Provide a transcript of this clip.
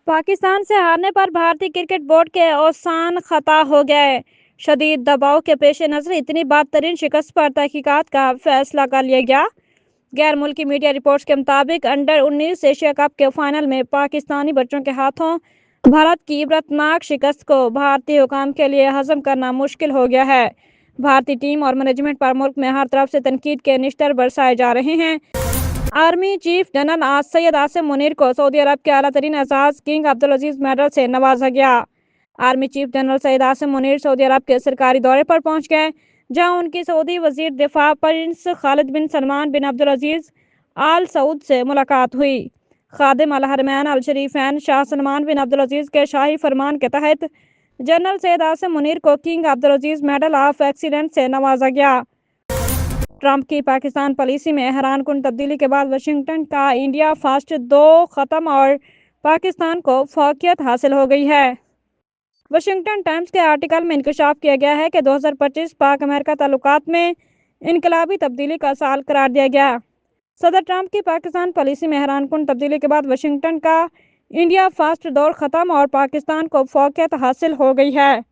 पाकिस्तान से हारने पर भारतीय क्रिकेट बोर्ड के औसान खता हो गए। शदीद दबाव के पेश नजर इतनी बदतरीन शिकस्त पर तहकीकात का फैसला कर लिया गया। गैर मुल्की मीडिया रिपोर्ट्स के मुताबिक अंडर-19 एशिया कप के फाइनल में पाकिस्तानी बच्चों के हाथों भारत की इबरतनाक शिकस्त को भारतीय हुकाम के लिए हजम करना मुश्किल हो गया है। भारतीय टीम और मैनेजमेंट पर मुल्क में हर तरफ से तनकीद के निश्तर बरसाए जा रहे हैं। Army chief general Syed Asim Munir को सऊदी अरब के आला तरीन एजाज किंग अब्दुल अजीज मेडल से नवाजा गया। Army chief general Syed Asim Munir Saudi Arab के सरकारी दौरे पर पहुंच गए, जहां उनकी सऊदी वजीर दिफा प्रिंस खालिद बिन सलमान बिन अब्दुल अजीज आल सऊद से मुलाकात हुई। खादिम अल हरमैन अल शरीफैन शाह सलमान बिन अब्दुल अजीज के शाही फरमान के तहत जनरल सैयद आसिम मुनीर को king Abdul Aziz medal of excellence से नवाजा गया। ट्रंप की पाकिस्तान पॉलिसी में हैरानकुन तब्दीली के बाद वाशिंगटन का इंडिया फर्स्ट 2 खत्म और पाकिस्तान को फौकियत हासिल हो गई है। वाशिंगटन टाइम्स के आर्टिकल में इंकशाफ किया गया है कि 2025 पाक अमेरिका ताल्लुकात में इनकलाबी तब्दीली का साल करार दिया गया। सदर ट्रंप की पाकिस्तान पॉलिसी में हैरानकुन तब्दीली के बाद वाशिंगटन का इंडिया फर्स्ट दौर खत्म और पाकिस्तान को फौकियत हासिल हो गई है।